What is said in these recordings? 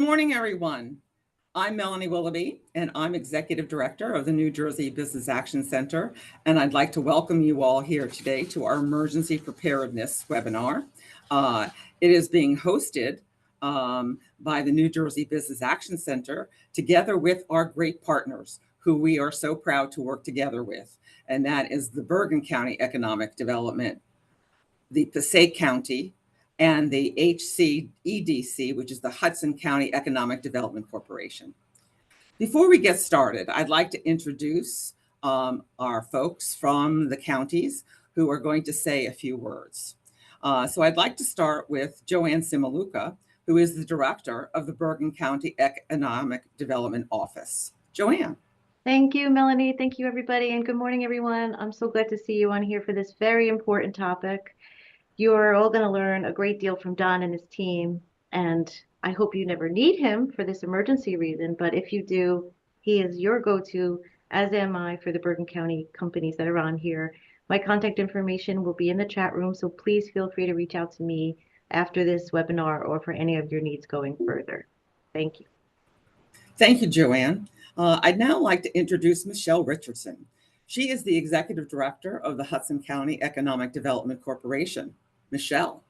Morning, everyone. I'm Melanie Willoughby, and I'm Executive Director of the New Jersey Business Action Center. And I'd like to welcome you all here today to our Emergency Preparedness webinar. It is being hosted by the New Jersey Business Action Center together with our great partners who we are so proud to work together with. And that is the Bergen County Economic Development, the Passaic County, and the HCEDC, which is the Hudson County Economic Development Corporation. Before we get started, I'd like to introduce our folks from the counties who are going to say a few words. So I'd like to start with Joanne Simaluka, who is the director of the Bergen County Economic Development Office. Joanne. Thank you, Melanie. Thank you, everybody. And good morning, everyone. I'm so glad to see you on here for this very important topic. You're all going to learn a great deal from Don and his team. And I hope you never need him for this emergency reason. But if you do, he is your go-to, as am I, for the Bergen County companies that are on here. My contact information will be in the chat room, so please feel free to reach out to me after this webinar or for any of your needs going further. Thank you. Thank you, Joanne. I'd now like to introduce Michelle Richardson. She is the Executive Director of the Hudson County Economic Development Corporation. Michelle.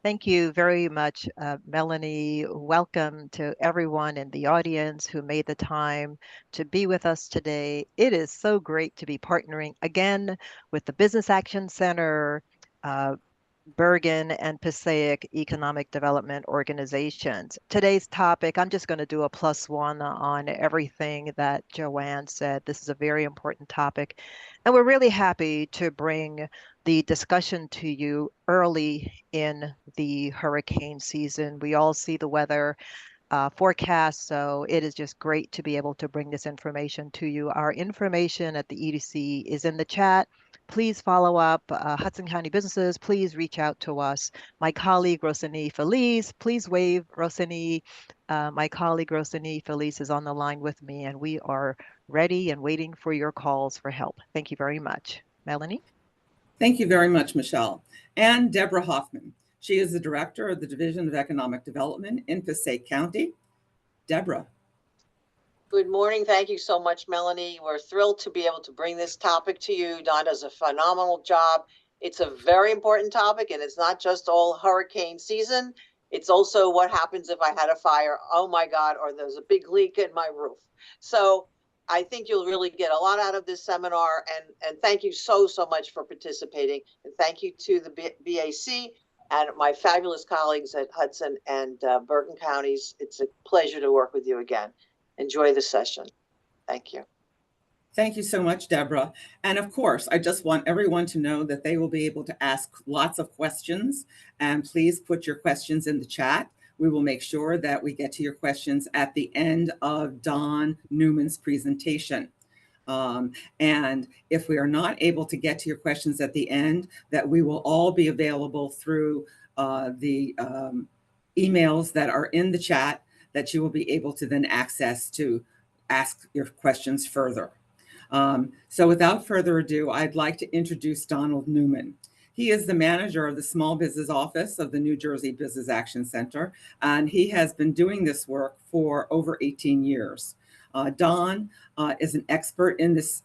Thank you very much, Melanie. Welcome to everyone in the audience who made the time to be with us today. It is so great to be partnering again with the Business Action Center, Bergen and Passaic Economic Development Organizations. Today's topic, I'm just going to do a +1 on everything that Joanne said. This is a very important topic, and we're really happy to bring the discussion to you early in the hurricane season. We all see the weather forecast, so it is just great to be able to bring this information to you. Our information at the EDC is in the chat. Please follow up. Hudson County businesses, please reach out to us. My colleague, Rosany Felice, please wave, Rosany. My colleague, Rosany Felice, is on the line with me, and we are ready and waiting for your calls for help. Thank you very much. Melanie? Thank you very much, Michelle. And Deborah Hoffman. She is the Director of the Division of Economic Development in Passaic County. Deborah. Good morning. Thank you so much, Melanie. We're thrilled to be able to bring this topic to you. Don does a phenomenal job. It's a very important topic, and it's not just all hurricane season. It's also what happens if I had a fire, oh my God, or there's a big leak in my roof. So I think you'll really get a lot out of this seminar, and thank you so much for participating. And thank you to the BAC and my fabulous colleagues at Hudson and Bergen counties. It's a pleasure to work with you again. Enjoy the session. Thank you. Thank you so much, Deborah. And of course, I just want everyone to know that they will be able to ask lots of questions, and please put your questions in the chat. We will make sure that we get to your questions at the end of Don Newman's presentation. And if we are not able to get to your questions at the end, that we will all be available through the emails that are in the chat that you will be able to then access to ask your questions further. So without further ado, I'd like to introduce Donald Newman. He is the manager of the Small Business Office of the New Jersey Business Action Center, and he has been doing this work for over 18 years. Don is an expert in this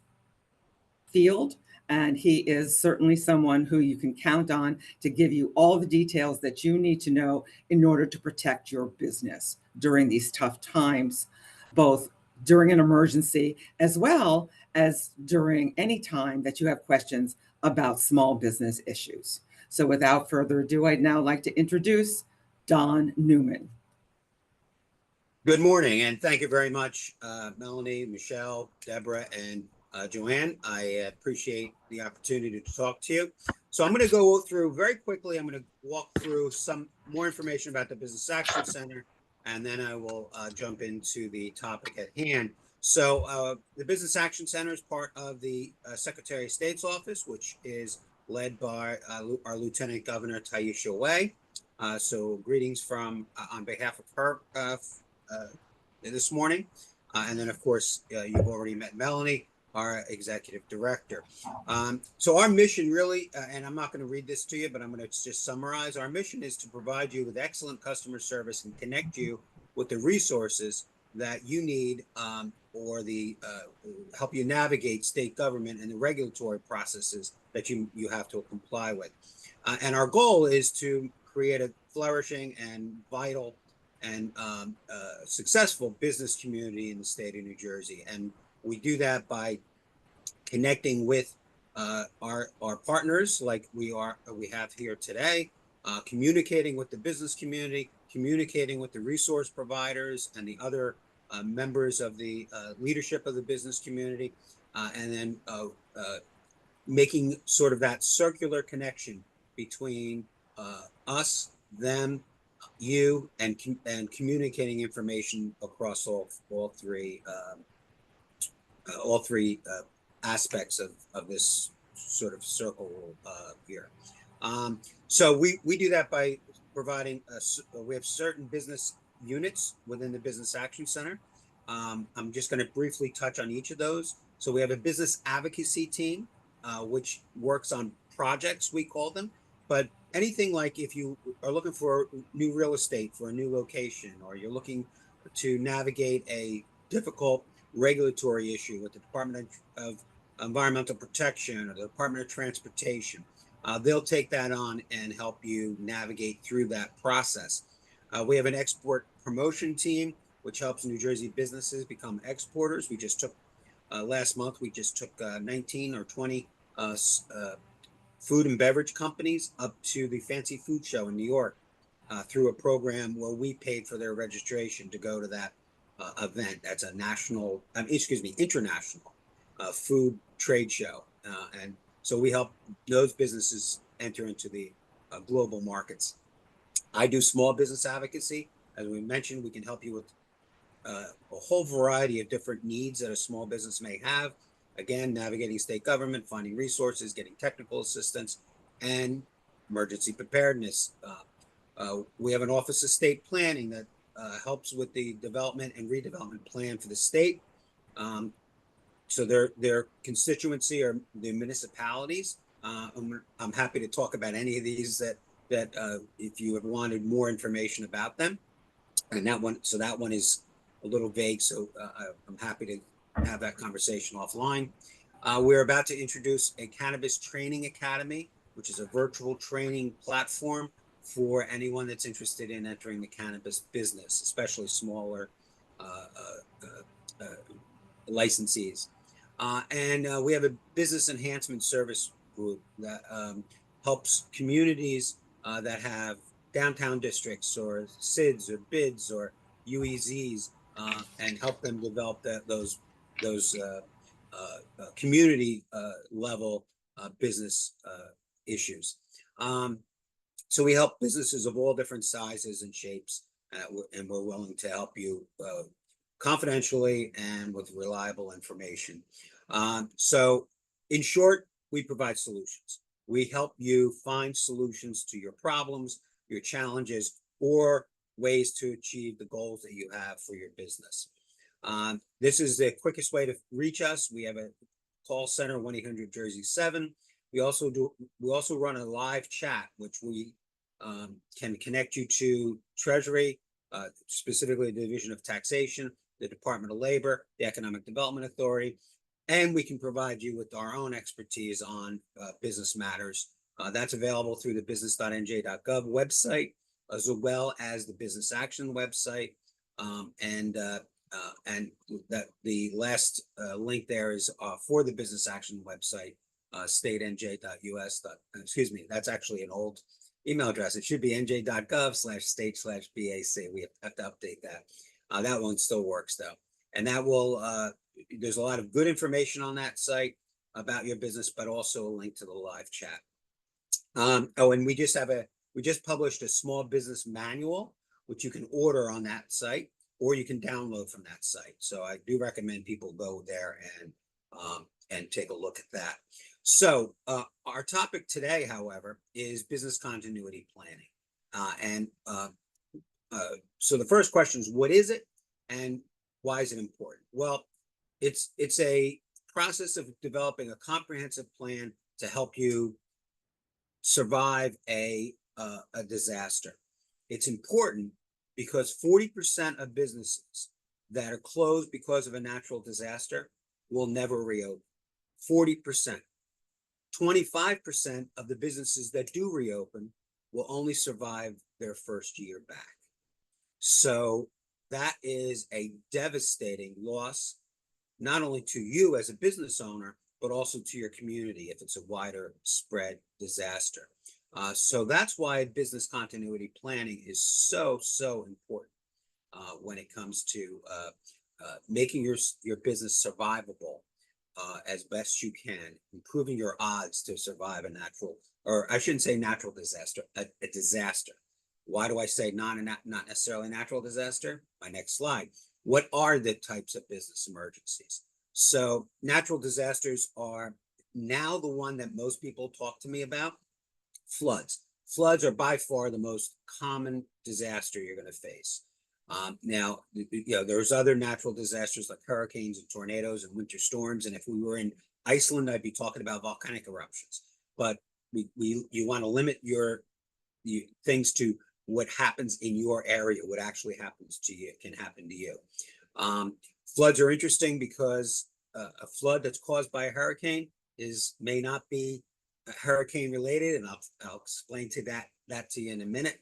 field, and he is certainly someone who you can count on to give you all the details that you need to know in order to protect your business during these tough times, both during an emergency as well as during any time that you have questions about small business issues. So without further ado, I'd now like to introduce Don Newman. Good morning, and thank you very much, Melanie, Michelle, Deborah, and Joanne. I appreciate the opportunity to talk to you. So I'm going to go through very quickly. I'm going to walk through some more information about the Business Action Center, and then I will jump into the topic at hand. So the Business Action Center is part of the Secretary of State's office, which is led by our Lieutenant Governor, Taisha Way. So greetings from on behalf of her this morning. And then, of course, you've already met Melanie, our executive director. So our mission really, and I'm not going to read this to you, but I'm going to just summarize. Our mission is to provide you with excellent customer service and connect you with the resources that you need or help you navigate state government and the regulatory processes that you have to comply with. And our goal is to create a flourishing and vital and successful business community in the state of New Jersey. And we do that by connecting with our partners like we have here today, communicating with the business community, communicating with the resource providers and the other members of the leadership of the business community, and then making sort of that circular connection between us, them, you, and communicating information across all three aspects of this sort of circle here. So we do that by providing we have certain business units within the Business Action Center. I'm just going to briefly touch on each of those. So we have a business advocacy team, which works on projects, we call them, but anything like if you are looking for new real estate for a new location, or you're looking to navigate a difficult regulatory issue with the Department of Environmental Protection or the Department of Transportation, they'll take that on and help you navigate through that process. We have an export promotion team, which helps New Jersey businesses become exporters. We just took, last month, we just took 19 or 20 food and beverage companies up to the Fancy Food Show in New York through a program where we paid for their registration to go to that event. That's a international food trade show. And so we help those businesses enter into the global markets. I do small business advocacy. As we mentioned, we can help you with a whole variety of different needs that a small business may have. Again, navigating state government, finding resources, getting technical assistance, and emergency preparedness. We have an Office of State Planning that helps with the development and redevelopment plan for the state. So their constituency are the municipalities. I'm happy to talk about any of these that if you have wanted more information about them. And that one is a little vague, so I'm happy to have that conversation offline. We're about to introduce a cannabis training academy, which is a virtual training platform for anyone that's interested in entering the cannabis business, especially smaller licensees. And we have a business enhancement service group that helps communities that have downtown districts or SIDS or BIDs or UEZs and help them develop those community level business issues. So we help businesses of all different sizes and shapes, and we're willing to help you confidentially and with reliable information. So in short, we provide solutions. We help you find solutions to your problems, your challenges, or ways to achieve the goals that you have for your business. This is the quickest way to reach us. We have a call center, 1-800-JERSEY-7. We also run a live chat, which we can connect you to Treasury, specifically the Division of Taxation, the Department of Labor, the Economic Development Authority, and we can provide you with our own expertise on business matters. That's available through the business.nj.gov website, as well as the Business Action website. And that the last link there is for the Business Action website, statenj.us. Excuse me, that's actually an old email address. It should be nj.gov/state/BAC. We have to update that. That one still works though. And that will, there's a lot of good information on that site about your business, but also a link to the live chat. Oh, and we just published a small business manual, which you can order on that site, or you can download from that site. So I do recommend people go there and take a look at that. So our topic today, however, is business continuity planning. So the first question is, what is it and why is it important? Well, it's a process of developing a comprehensive plan to help you survive a disaster. It's important because 40% of businesses that are closed because of a natural disaster will never reopen. 40%. 25% of the businesses that do reopen will only survive their first year back. So that is a devastating loss, not only to you as a business owner, but also to your community if it's a wider spread disaster. So that's why business continuity planning is so important when it comes to making your business survivable as best you can, improving your odds to survive a natural, or I shouldn't say natural disaster, a disaster. Why do I say not necessarily natural disaster? My next slide. What are the types of business emergencies? So natural disasters are now the one that most people talk to me about. Floods. Floods are by far the most common disaster you're going to face. Now, there's other natural disasters like hurricanes and tornadoes and winter storms. And if we were in Iceland, I'd be talking about volcanic eruptions. But you want to limit your things to what happens in your area, what actually happens to you, can happen to you. Floods are interesting because a flood that's caused by a hurricane may not be hurricane related, and I'll explain that to you in a minute.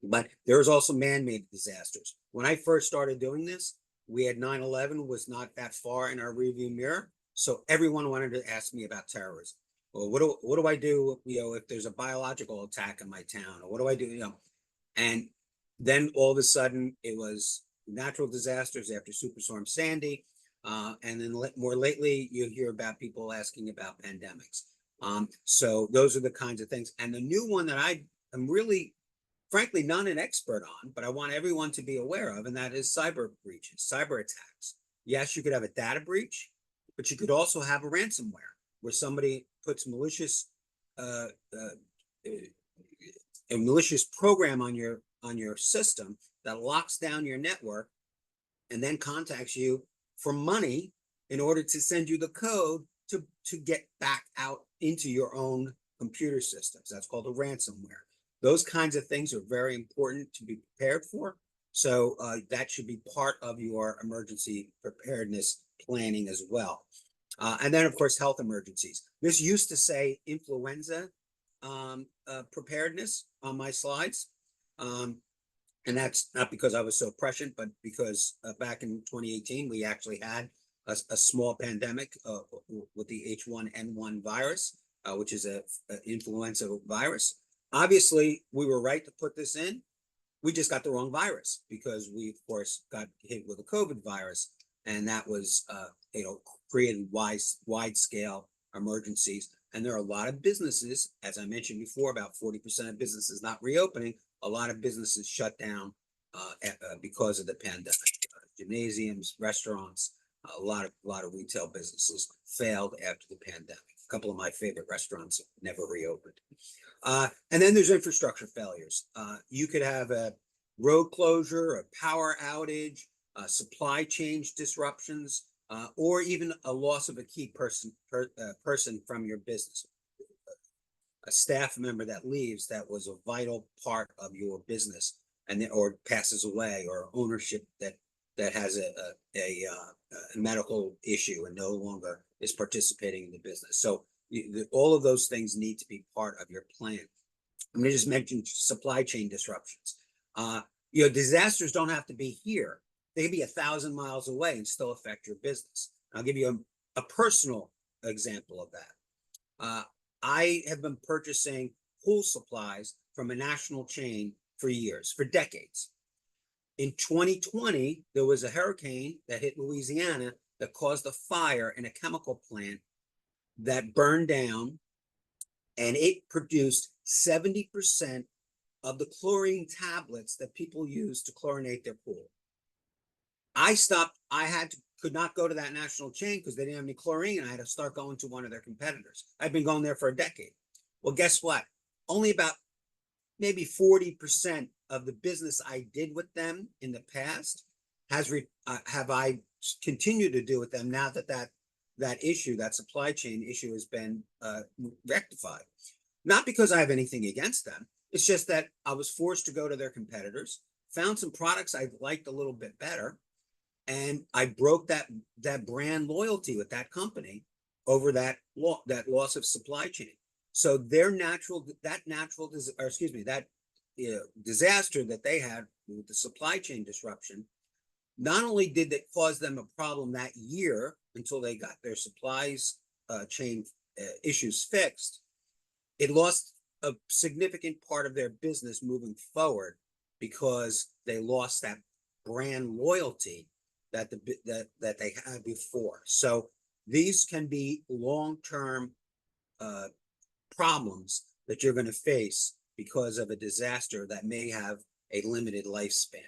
But there's also man-made disasters. When I first started doing this, we had 9/11 was not that far in our rearview mirror, so everyone wanted to ask me about terrorism. Well, what do I do? If there's a biological attack in my town, or what do I do? And then all of a sudden, it was natural disasters after Superstorm Sandy, and then more lately, you hear about people asking about pandemics. So those are the kinds of things. And the new one that I am really, frankly, not an expert on, but I want everyone to be aware of, and that is cyber breaches, cyber attacks. Yes, you could have a data breach, but you could also have a ransomware where somebody puts a malicious program on your system that locks down your network and then contacts you for money in order to send you the code to get back out into your own computer systems. That's called a ransomware. Those kinds of things are very important to be prepared for. So that should be part of your emergency preparedness planning as well. And then, of course, health emergencies. This used to say influenza preparedness on my slides. And that's not because I was so prescient, but because back in 2018, we actually had a small pandemic with the H1N1 virus, which is an influenza virus. Obviously, we were right to put this in. We just got the wrong virus because we, of course, got hit with a COVID virus, and that was, created wide-scale emergencies. And there are a lot of businesses, as I mentioned before, about 40% of businesses not reopening. A lot of businesses shut down because of the pandemic. Gymnasiums, restaurants, a lot of retail businesses failed after the pandemic. A couple of my favorite restaurants never reopened. And then there's infrastructure failures. You could have a road closure, a power outage, supply chain disruptions, or even a loss of a key person from your business. A staff member that leaves that was a vital part of your business, or passes away, or ownership that has a medical issue and no longer is participating in the business. So all of those things need to be part of your plan. I'm going to just mention supply chain disruptions. Disasters don't have to be here. They can be 1,000 miles away and still affect your business. I'll give you a personal example of that. I have been purchasing pool supplies from a national chain for years, for decades. In 2020, there was a hurricane that hit Louisiana that caused a fire in a chemical plant that burned down, and it produced 70% of the chlorine tablets that people use to chlorinate their pool. I stopped. Could not go to that national chain because they didn't have any chlorine. I had to start going to one of their competitors. I've been going there for a decade. Well, guess what? Only about maybe 40% of the business I did with them in the past have I continued to do with them now that issue, that supply chain issue, has been rectified. Not because I have anything against them. It's just that I was forced to go to their competitors found some products I liked a little bit better, and I broke that brand loyalty with that company over that loss of supply chain. So disaster that they had with the supply chain disruption, not only did it cause them a problem that year until they got their supplies chain issues fixed, it lost a significant part of their business moving forward because they lost that brand loyalty that they had before. So these can be long-term problems that you're going to face because of a disaster that may have a limited lifespan.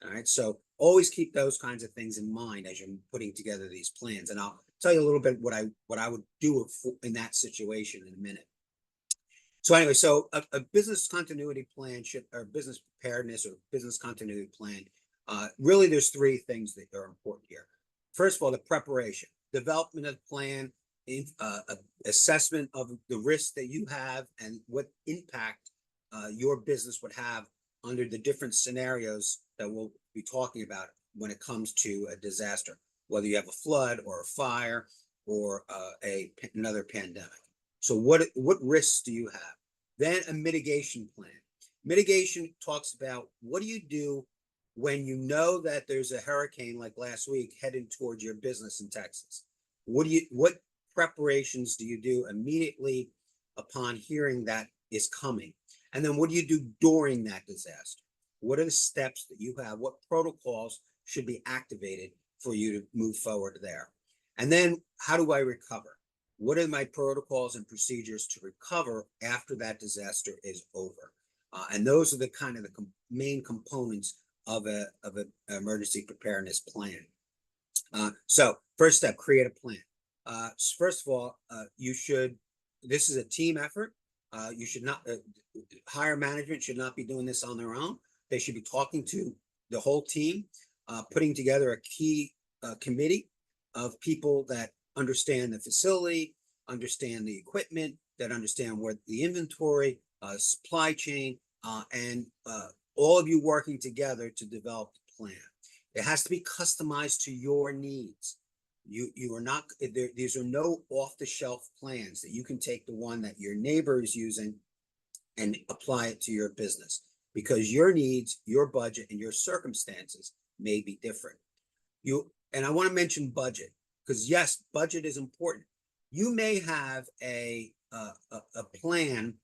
All right, so always keep those kinds of things in mind as you're putting together these plans, and I'll tell you a little bit what I would do in that situation in a minute. So anyway, so a business continuity plan or business preparedness or business continuity plan, really there's three things that are important here. First of all, the preparation, development of the plan, assessment of the risk that you have and what impact your business would have under the different scenarios that we'll be talking about when it comes to a disaster, whether you have a flood or a fire or another pandemic. So what risks do you have? Then a mitigation plan. Mitigation talks about what do you do when you know that there's a hurricane like last week heading towards your business in Texas. What preparations do you do immediately upon hearing that is coming? And then what do you do during that disaster? What are the steps that you have? What protocols should be activated for you to move forward there? And then how do I recover? What are my protocols and procedures to recover after that disaster is over? And those are the kind of the main components of an emergency preparedness plan. So first step, create a plan. First of all, this is a team effort. You should not, higher management should not be doing this on their own. They should be talking to the whole team, putting together a key committee of people that understand the facility, understand the equipment, that understand what the inventory, supply chain, and all of you working together to develop the plan. It has to be customized to your needs. You are not, these are no off-the-shelf plans that you can take the one that your neighbor is using and apply it to your business, because your needs, your budget, and your circumstances may be different. And I want to mention budget, because yes, budget is important. You may have a plan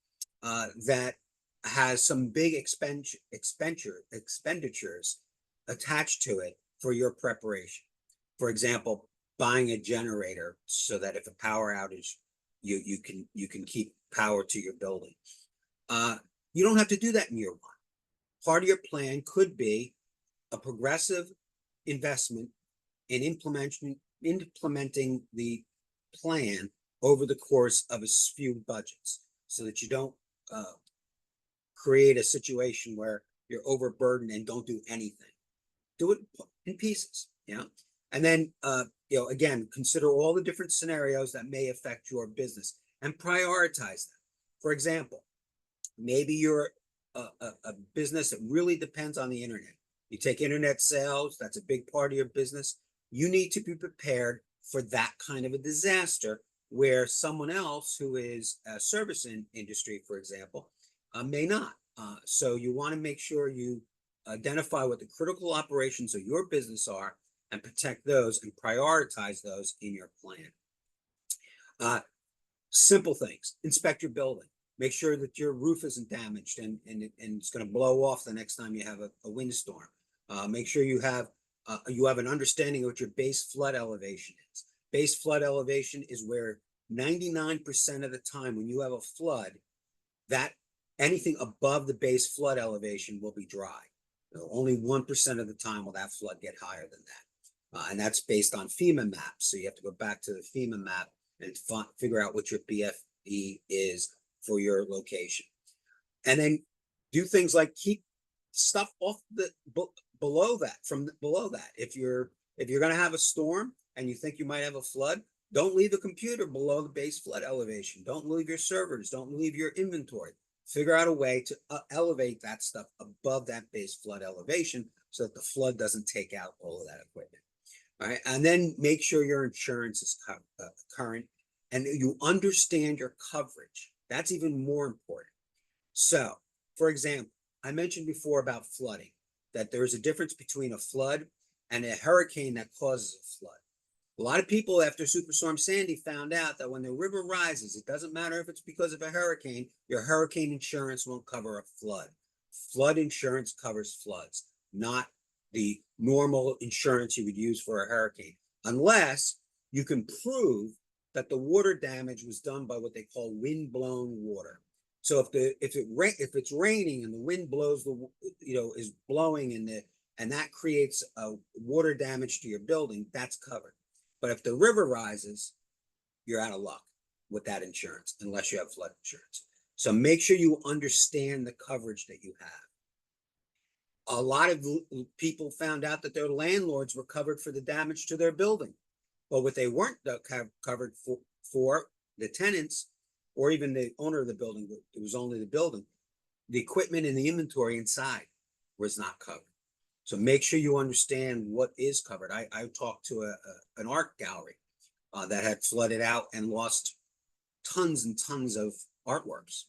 that has some big expenditures attached to it for your preparation. For example, buying a generator so that if a power outage, you can keep power to your building. You don't have to do that in year one. Part of your plan could be a progressive investment in implementing the plan over the course of a few budgets, so that you don't create a situation where you're overburdened and don't do anything. Do it in pieces, and then again, consider all the different scenarios that may affect your business and prioritize them. For example, maybe you're a business that really depends on the internet. You take internet sales, that's a big part of your business. You need to be prepared for that kind of a disaster, where someone else who is a service industry, for example, may not. So you want to make sure you identify what the critical operations of your business are and protect those and prioritize those in your plan. Simple things: inspect your building. Make sure that your roof isn't damaged and it's going to blow off the next time you have a windstorm. Make sure you have an understanding of what your base flood elevation is. Base flood elevation is where 99% of the time when you have a flood, that anything above the base flood elevation will be dry. Only 1% of the time will that flood get higher than that. And that's based on FEMA maps. So you have to go back to the FEMA map and figure out what your BFE is for your location. And then do things like keep stuff off below that. If you're going to have a storm and you think you might have a flood, don't leave a computer below the base flood elevation. Don't leave your servers. Don't leave your inventory. figure out a way to elevate that stuff above that base flood elevation so that the flood doesn't take out all of that equipment. All right, and then make sure your insurance is current and you understand your coverage. That's even more important. So, for example, I mentioned before about flooding, that there's a difference between a flood and a hurricane that causes a flood. A lot of people after Superstorm Sandy found out that when the river rises, it doesn't matter if it's because of a hurricane, your hurricane insurance won't cover a flood. Flood insurance covers floods, not the normal insurance you would use for a hurricane, unless you can prove that the water damage was done by what they call wind-blown water. So if it's raining and the wind blows is blowing and that creates a water damage to your building, that's covered. But if the river rises, you're out of luck with that insurance unless you have flood insurance. So make sure you understand the coverage that you have. A lot of people found out that their landlords were covered for the damage to their building, but what they weren't covered for the tenants or even the owner of the building, it was only the building, the equipment and the inventory inside was not covered. So make sure you understand what is covered. I talked to an art gallery that had flooded out and lost tons and tons of artworks.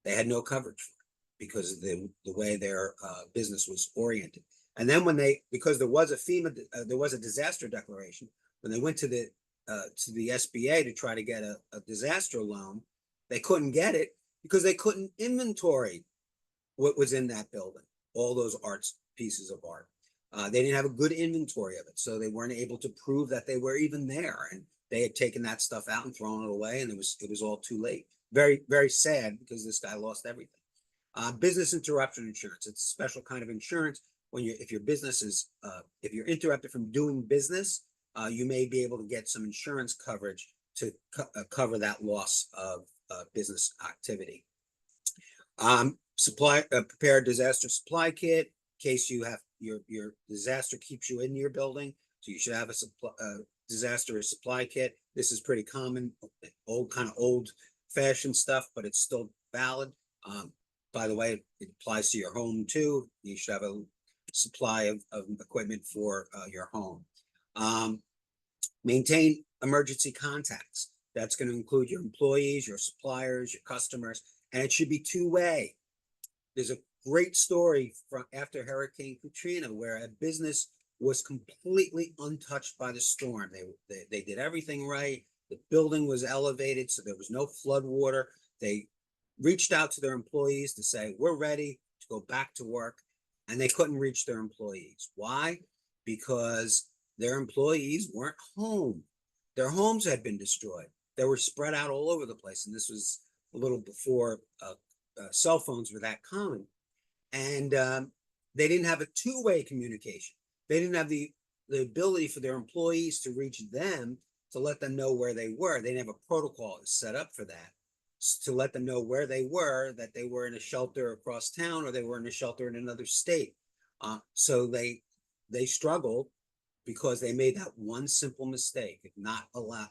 They had no coverage for it because of the way their business was oriented. And then because there was a disaster declaration, when they went to the SBA to try to get a disaster loan, they couldn't get it because they couldn't inventory what was in that building, all those pieces of art. They didn't have a good inventory of it, so they weren't able to prove that they were even there, and they had taken that stuff out and thrown it away, and it was all too late. Very, very sad because this guy lost everything. Business interruption insurance. It's a special kind of insurance when if your business is if you're interrupted from doing business, you may be able to get some insurance coverage to cover that loss of business activity. Prepared disaster supply kit in case you have your disaster keeps you in your building. So you should have a disaster supply kit. This is pretty common, old fashioned stuff, but it's still valid. By the way, it applies to your home too. You should have a supply of equipment for your home. Maintain emergency contacts. That's going to include your employees, your suppliers, your customers, and it should be two-way. There's a great story from after Hurricane Katrina where a business was completely untouched by the storm. They did everything right. The building was elevated, so there was no flood water. They reached out to their employees to say, we're ready to go back to work, and they couldn't reach their employees. Why? Because their employees weren't home. Their homes had been destroyed. They were spread out all over the place, and this was a little before cell phones were that common. And they didn't have a two-way communication. They didn't have the ability for their employees to reach them to let them know where they were. They didn't have a protocol set up for that, to let them know where they were, that they were in a shelter across town or they were in a shelter in another state. So they struggled because they made that one simple mistake of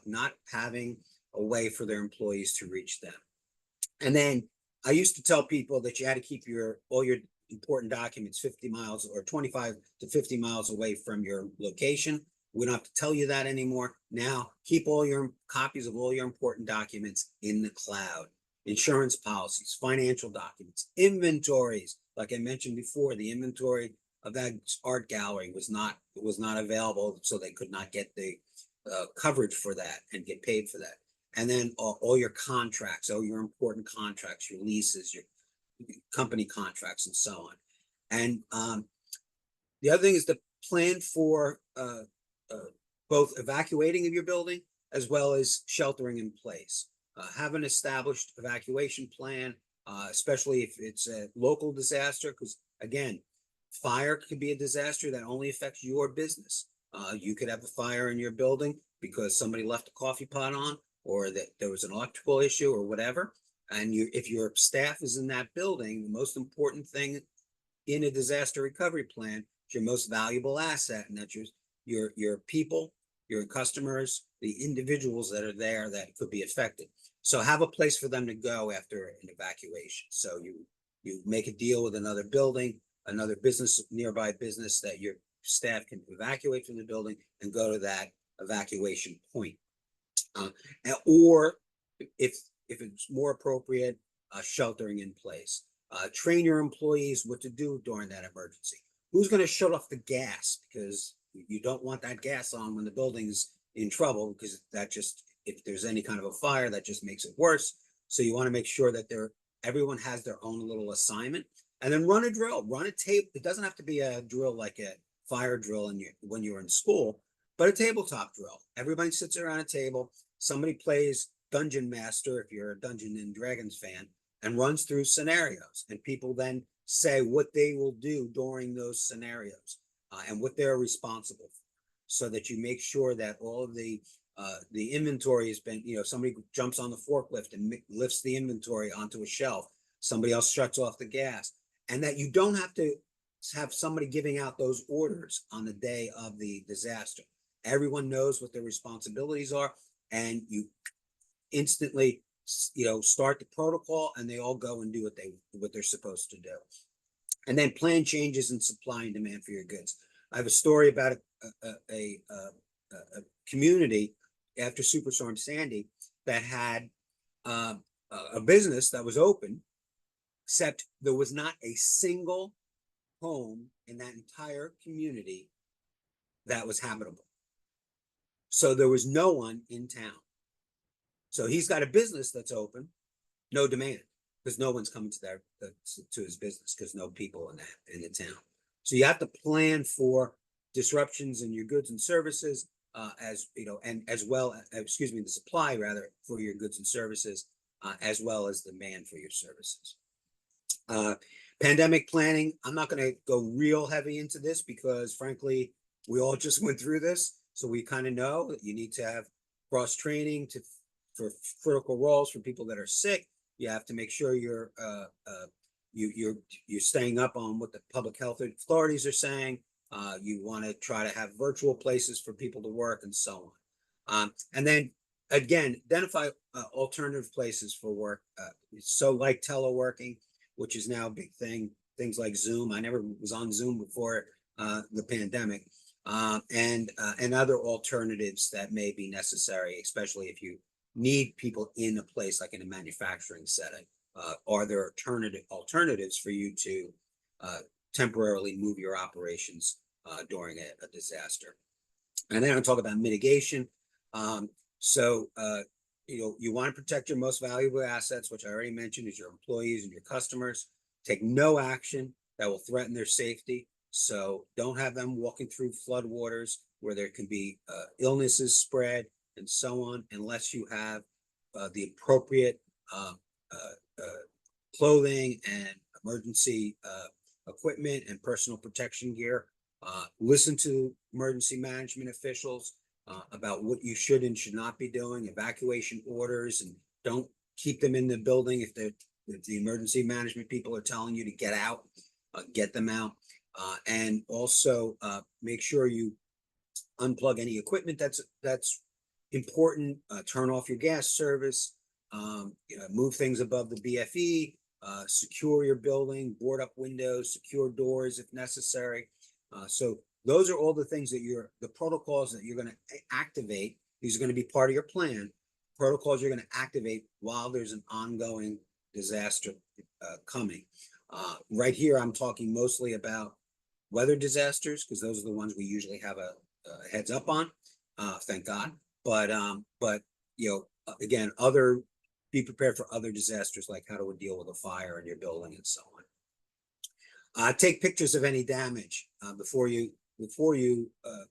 not having a way for their employees to reach them. And then I used to tell people that you had to keep all your important documents 50 miles or 25 to 50 miles away from your location. We don't have to tell you that anymore. Now, keep all your copies of all your important documents in the cloud. Insurance policies, financial documents, inventories. Like I mentioned before, the inventory of that art gallery was not available, so they could not get the coverage for that and get paid for that. And then all your contracts, all your important contracts, your leases, your company contracts, and so on. And the other thing is to plan for both evacuating of your building as well as sheltering in place. Have an established evacuation plan, especially if it's a local disaster, because again, fire could be a disaster that only affects your business. You could have a fire in your building because somebody left a coffee pot on, or that there was an electrical issue or whatever. And if your staff is in that building, the most important thing in a disaster recovery plan is your most valuable asset, and that's your people, your customers, the individuals that are there that could be affected. So have a place for them to go after an evacuation. So you make a deal with another building, another business, nearby business, that your staff can evacuate from the building and go to that evacuation point. Or if it's more appropriate, sheltering in place. Train your employees what to do during that emergency. Who's going to shut off the gas? Because you don't want that gas on when the building's in trouble, because that just, if there's any kind of a fire, that just makes it worse. So you want to make sure that everyone has their own little assignment, and then run a drill, run a tape. It doesn't have to be a drill like a fire drill when you're in school, but a tabletop drill. Everybody sits around a table. Somebody plays Dungeon Master, if you're a Dungeons and Dragons fan, and runs through scenarios, and people then say what they will do during those scenarios, and what they're responsible for, so that you make sure that all of the inventory has been, somebody jumps on the forklift and lifts the inventory onto a shelf, somebody else shuts off the gas, and that you don't have to have somebody giving out those orders on the day of the disaster. Everyone knows what their responsibilities are, and you instantly start the protocol, and they all go and do what they're supposed to do. And then plan changes in supply and demand for your goods. I have a story about a community after Superstorm Sandy that had a business that was open, except there was not a single home in that entire community that was habitable. So there was no one in town. So he's got a business that's open, no demand, because no one's coming to his business, because no people in the town. So you have to plan for disruptions in your goods and services, and as well, the supply rather for your goods and services, as well as demand for your services. Pandemic planning. I'm not going to go real heavy into this, because frankly, we all just went through this, so we kind of know that you need to have cross training for critical roles for people that are sick. You have to make sure you're staying up on what the public health authorities are saying. You want to try to have virtual places for people to work, and so on. And then again, identify alternative places for work. So like teleworking, which is now a big thing. Things like Zoom. I never was on Zoom before the pandemic, and other alternatives that may be necessary, especially if you need people in a place like in a manufacturing setting. Are there alternatives for you to temporarily move your operations during a disaster? And then I'll talk about mitigation. You want to protect your most valuable assets, which I already mentioned, is your employees and your customers. Take no action that will threaten their safety. So don't have them walking through floodwaters where there can be illnesses spread and so on, unless you have the appropriate clothing and emergency equipment and personal protection gear. Listen to emergency management officials about what you should and should not be doing, evacuation orders, and don't keep them in the building if the emergency management people are telling you to get out, get them out. And also make sure you unplug any equipment that's important, turn off your gas service, move things above the BFE, secure your building, board up windows, secure doors if necessary. So those are all the things that the protocols that you're going to activate. These are going to be part of your plan. Protocols you're going to activate while there's an ongoing disaster coming. Right here, I'm talking mostly about weather disasters, because those are the ones we usually have a heads up on. Thank God. But again, be prepared for other disasters, like how to deal with a fire in your building and so on. Take pictures of any damage before you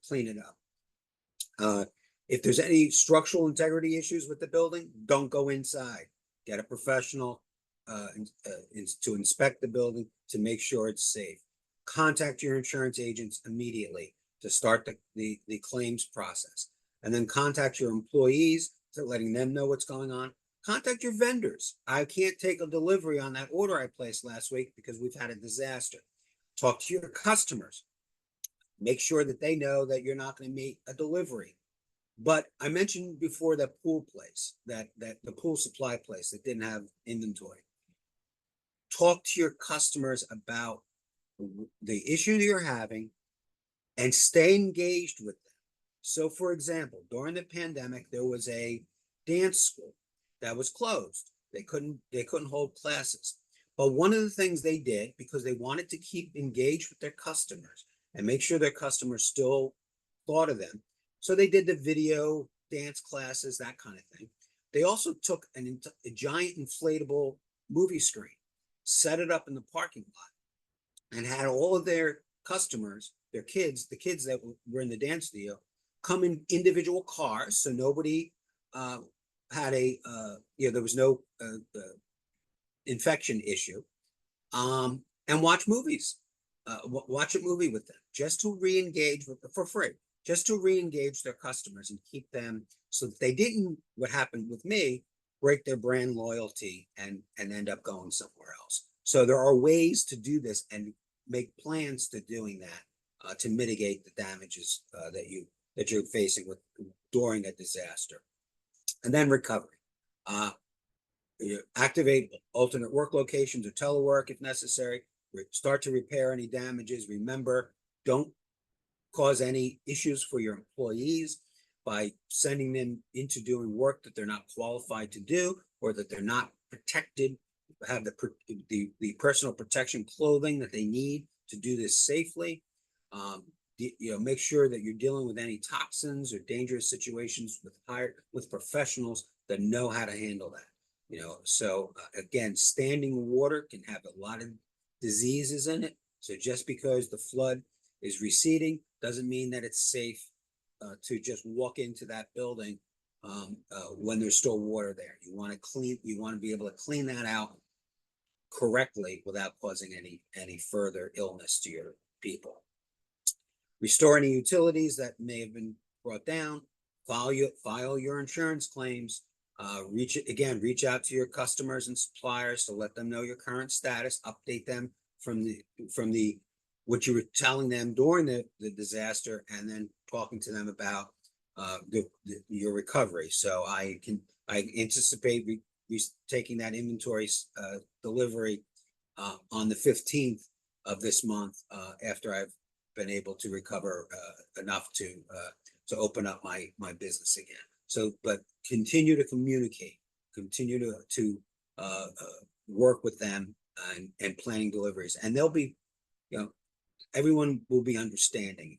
clean it up. If there's any structural integrity issues with the building, don't go inside. Get a professional to inspect the building to make sure it's safe. Contact your insurance agents immediately to start the claims process, and then contact your employees to letting them know what's going on. Contact your vendors. I can't take a delivery on that order I placed last week because we've had a disaster. Talk to your customers. Make sure that they know that you're not going to meet a delivery. But I mentioned before that pool place, that the pool supply place that didn't have inventory. Talk to your customers about the issue that you're having and stay engaged with them. So for example, during the pandemic, there was a dance school that was closed. They couldn't hold classes. But one of the things they did, because they wanted to keep engaged with their customers and make sure their customers still thought of them, so they did the video dance classes, that kind of thing. They also took a giant inflatable movie screen, set it up in the parking lot, and had all of their customers, their kids, the kids that were in the dance studio, come in individual cars, so nobody had there was no infection issue, and watch movies, watch a movie with them, just to re-engage for free, just to re-engage their customers and keep them, so that they didn't, what happened with me, break their brand loyalty and end up going somewhere else. So there are ways to do this and make plans to doing that, to mitigate the damages that you're facing during a disaster. And then recovery. Activate alternate work locations or telework if necessary. Start to repair any damages. Remember, don't cause any issues for your employees by sending them into doing work that they're not qualified to do, or that they're not protected, have the personal protection clothing that they need to do this safely. Make sure that you're dealing with any toxins or dangerous situations with professionals that know how to handle that. So again, standing water can have a lot of diseases in it. So just because the flood is receding doesn't mean that it's safe to just walk into that building when there's still water there. You want to be able to clean that out correctly without causing any further illness to your people. Restore any utilities that may have been brought down. File your insurance claims. Reach out to your customers and suppliers to let them know your current status. Update them from what you were telling them during the disaster, and then talking to them about your recovery. So I anticipate taking that inventory delivery on the 15th of this month, after I've been able to recover enough to open up my business again. So, but continue to communicate, continue to work with them and planning deliveries, and they'll be, everyone will be understanding.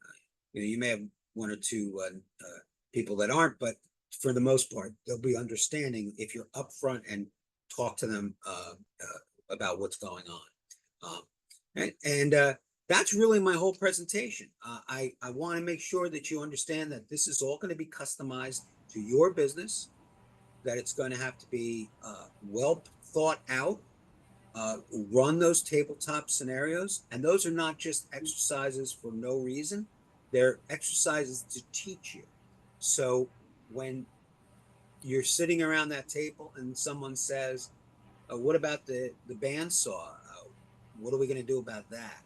You may have one or two people that aren't, but for the most part, they'll be understanding if you're upfront and talk to them about what's going on. And that's really my whole presentation. I want to make sure that you understand that this is all going to be customized to your business, that it's going to have to be well thought out. Run those tabletop scenarios, and those are not just exercises for no reason. They're exercises to teach you. So when you're sitting around that table and someone says, what about the bandsaw? What are we going to do about that?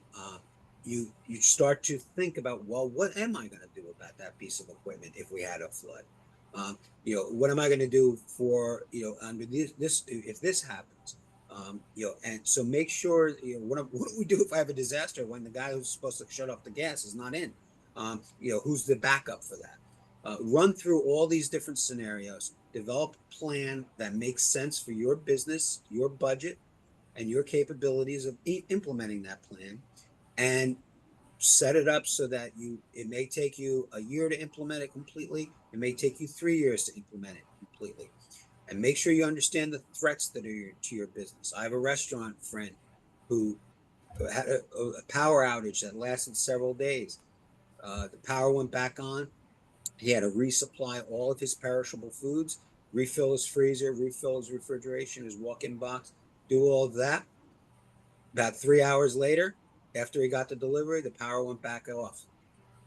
You start to think about, well, what am I going to do about that piece of equipment if we had a flood? What am I going to do for, under this if this happens? And so make sure, what do we do if I have a disaster when the guy who's supposed to shut off the gas is not in? Who's the backup for that? Run through all these different scenarios, develop a plan that makes sense for your business, your budget, and your capabilities of implementing that plan, and set it up so that it may take you a year to implement it completely. It may take you 3 years to implement it completely. And make sure you understand the threats that are to your business. I have a restaurant friend who had a power outage that lasted several days. The power went back on. He had to resupply all of his perishable foods, refill his freezer, refill his refrigeration, his walk-in box, do all of that. About 3 hours later, after he got the delivery, the power went back off,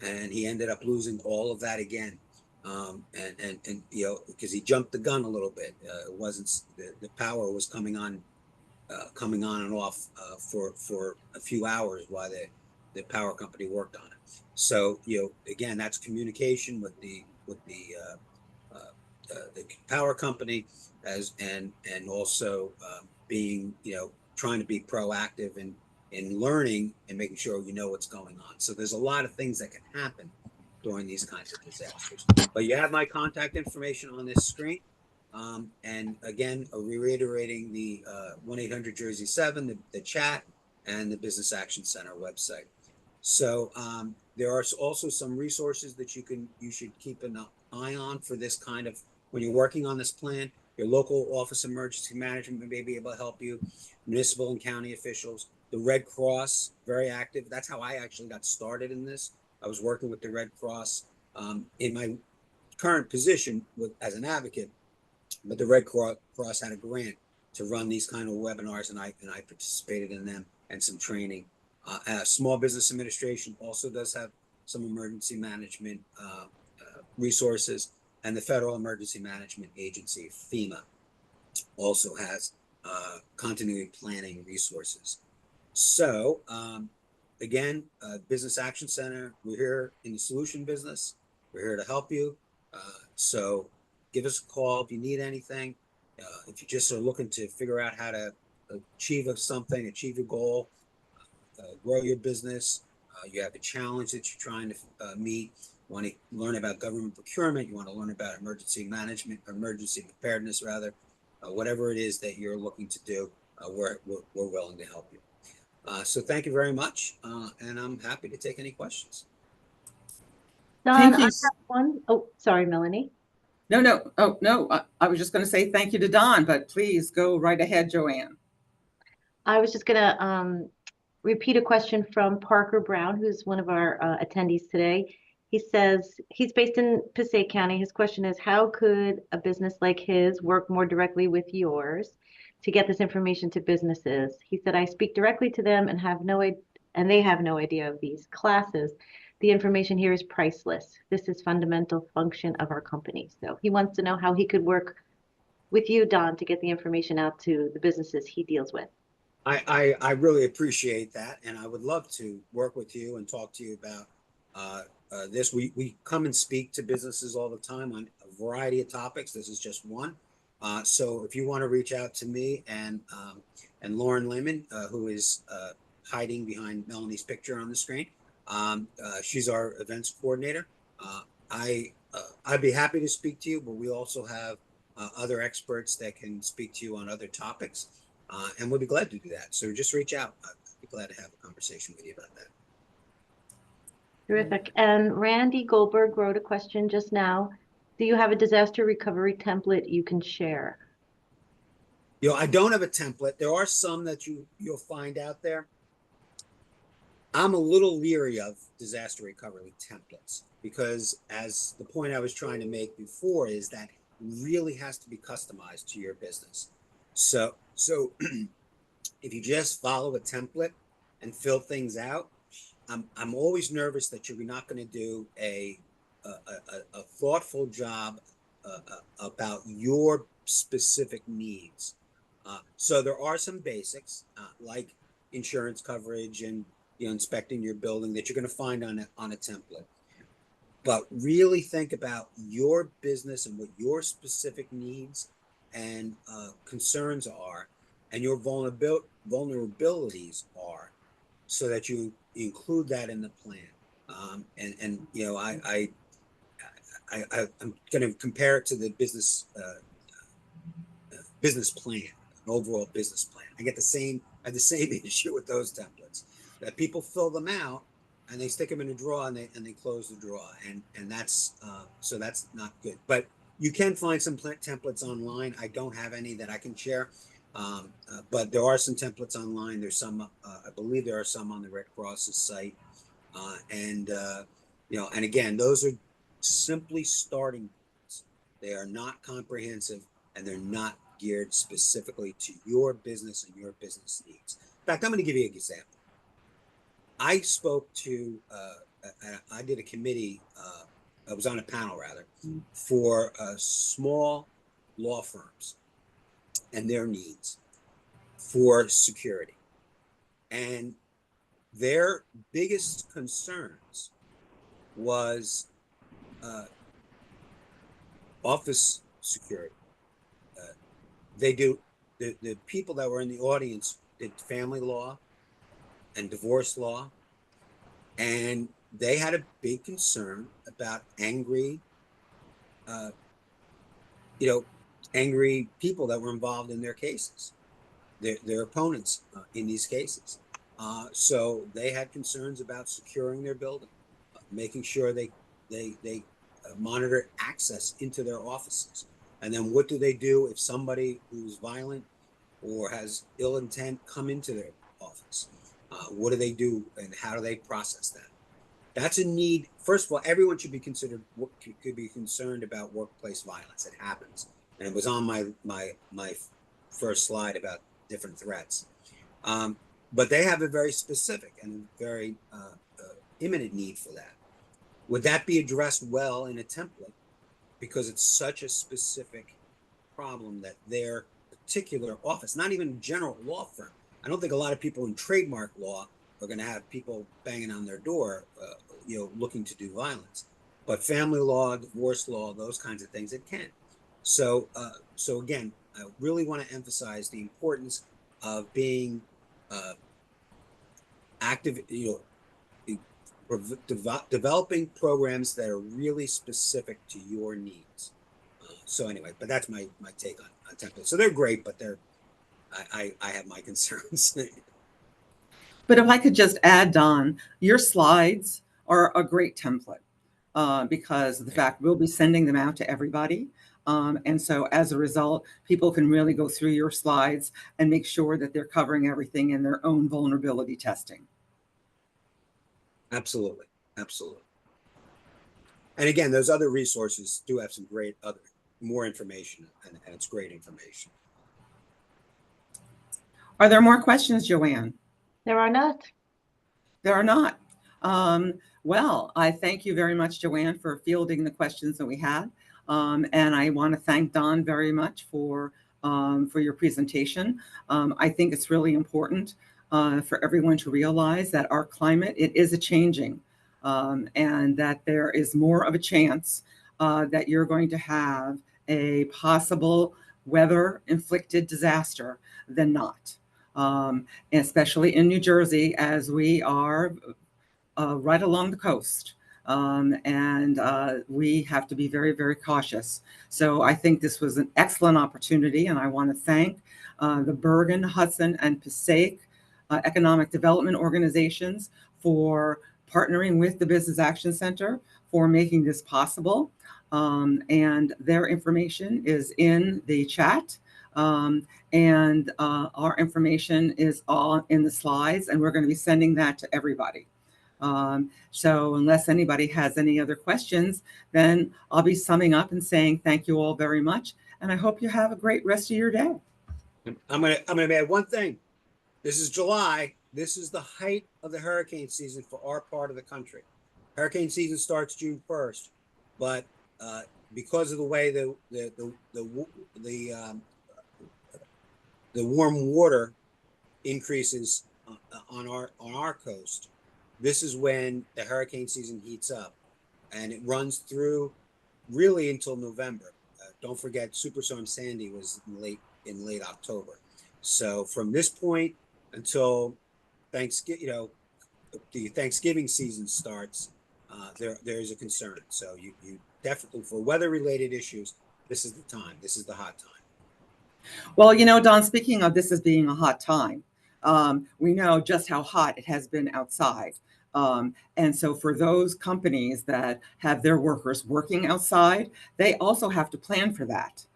and he ended up losing all of that again. Because he jumped the gun a little bit. It wasn't the power was coming on and off for a few hours while the power company worked on it. So again, that's communication with the the power company, and also being, trying to be proactive in learning and making sure you know what's going on. So there's a lot of things that can happen during these kinds of disasters. But you have my contact information on this screen. And again, reiterating the 1-800-Jersey-7, the chat, and the Business Action Center website. So there are also some resources that you should keep an eye on for this kind of, when you're working on this plan. Your local Office of Emergency Management may be able to help you, municipal and county officials, the Red Cross, very active. That's how I actually got started in this. I was working with the Red Cross in my current position as an advocate, but the Red Cross had a grant to run these kind of webinars, and I participated in them and some training. Small Business Administration also does have some emergency management resources, and the Federal Emergency Management Agency, FEMA, also has continuity planning resources. So again, Business Action Center, we're here in the solution business. We're here to help you. So give us a call if you need anything. If you just are looking to figure out how to achieve something, achieve a goal, grow your business, you have a challenge that you're trying to meet, you want to learn about government procurement, you want to learn about emergency management, emergency preparedness rather, whatever it is that you're looking to do, we're willing to help you. So thank you very much, and I'm happy to take any questions. Don, Thank I you. have one. Oh, sorry, Melanie. No. Oh, no. I was just going to say thank you to Don, but please go right ahead, Joanne. I was just going to repeat a question from Parker Brown, who's one of our attendees today. He says he's based in Passaic County. His question is, how could a business like his work more directly with yours to get this information to businesses? He said, I speak directly to them and they have no idea of these classes. The information here is priceless. This is fundamental function of our company. So he wants to know how he could work with you, Don, to get the information out to the businesses he deals with. I really appreciate that, and I would love to work with you and talk to you about this. We come and speak to businesses all the time on a variety of topics. This is just one. So if you want to reach out to me and Lauren Lehman, who is hiding behind Melanie's picture on the screen, she's our events coordinator. I'd be happy to speak to you, but we also have other experts that can speak to you on other topics. And we'll be glad to do that. So just reach out. I'd be glad to have a conversation with you about that. Terrific. And Randy Goldberg wrote a question just now. Do you have a disaster recovery template you can share? I don't have a template. There are some that you'll find out there. I'm a little leery of disaster recovery templates because, as the point I was trying to make before, is that really has to be customized to your business. So if you just follow a template and fill things out, I'm always nervous that you're not going to do a thoughtful job about your specific needs. So there are some basics like insurance coverage and inspecting your building that you're going to find on a template. But really think about your business and what your specific needs and concerns are, and your vulnerabilities are, so that you include that in the plan. I'm going to compare it to the business plan, an overall business plan. I have the same issue with those templates, that people fill them out and they stick them in a drawer and they close the drawer, and that's so that's not good. But you can find some templates online. I don't have any that I can share, but there are some templates online. There's some, I believe there are some on the Red Cross's site, and again, those are simply starting points. They are not comprehensive, and they're not geared specifically to your business and your business needs. In fact, I'm going to give you an example. I spoke to, I did a committee, I was on a panel rather, for small law firms and their needs for security. And their biggest concerns was office security. They do, the people that were in the audience did family law and divorce law, and they had a big concern about angry angry people that were involved in their cases, their opponents in these cases. So they had concerns about securing their building, making sure they monitor access into their offices. And then what do they do if somebody who's violent or has ill intent come into their office? What do they do, and how do they process that? That's a need. First of all, everyone should be could be concerned about workplace violence. It happens, and it was on my first slide about different threats. But they have a very specific and very imminent need for that. Would that be addressed well in a template? Because it's such a specific problem that their particular office, not even a general law firm. I don't think a lot of people in trademark law are going to have people banging on their door, looking to do violence. But family law, divorce law, those kinds of things, it can. So again, I really want to emphasize the importance of being active, developing programs that are really specific to your needs. So anyway, but that's my take on templates. So they're great, but I have my concerns. But if I could just add, Don, your slides are a great template because of the fact we'll be sending them out to everybody. And so as a result, people can really go through your slides and make sure that they're covering everything in their own vulnerability testing. Absolutely. And again, those other resources do have some great more information, and it's great information. Are there more questions, Joanne? There are not. There are not. Well, I thank you very much, Joanne, for fielding the questions that we had. And I want to thank Don very much for your presentation. I think it's really important for everyone to realize that our climate, it is changing, and that there is more of a chance that you're going to have a possible weather-inflicted disaster than not, especially in New Jersey, as we are right along the coast. And we have to be very, very cautious. So I think this was an excellent opportunity, and I want to thank the Bergen, Hudson, and Passaic Economic Development organizations for partnering with the Business Action Center for making this possible. And their information is in the chat. And our information is all in the slides, and we're going to be sending that to everybody. So unless anybody has any other questions, then I'll be summing up and saying thank you all very much. And I hope you have a great rest of your day. I'm gonna add one thing. This is July. This is the height of the hurricane season for our part of the country. Hurricane season starts June 1st, but because of the way the warm water increases on our coast, this is when the hurricane season heats up, and it runs through really until November. Don't forget, Superstorm Sandy was in late October. So from this point until Thanksgiving, the Thanksgiving season starts, there is a concern. So you definitely, for weather-related issues, this is the time. This is the hot time. Well, Don, speaking of this as being a hot time, we know just how hot it has been outside. And so for those companies that have their workers working outside, they also have to plan for that.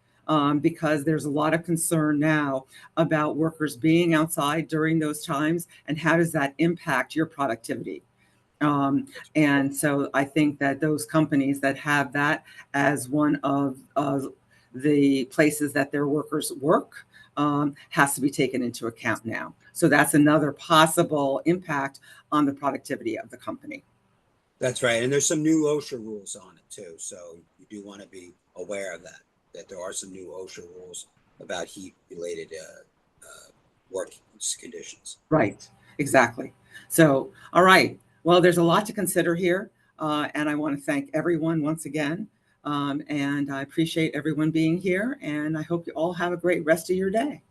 Because there's a lot of concern now about workers being outside during those times, and how does that impact your productivity? And so I think that those companies that have that as one of the places that their workers work has to be taken into account now. So that's another possible impact on the productivity of the company. That's right. And there's some new OSHA rules on it too. So you do want to be aware of that there are some new OSHA rules about heat-related work conditions. Right, exactly. So, all right. Well, there's a lot to consider here, and I want to thank everyone once again And I appreciate everyone being here, and I hope you all have a great rest of your day.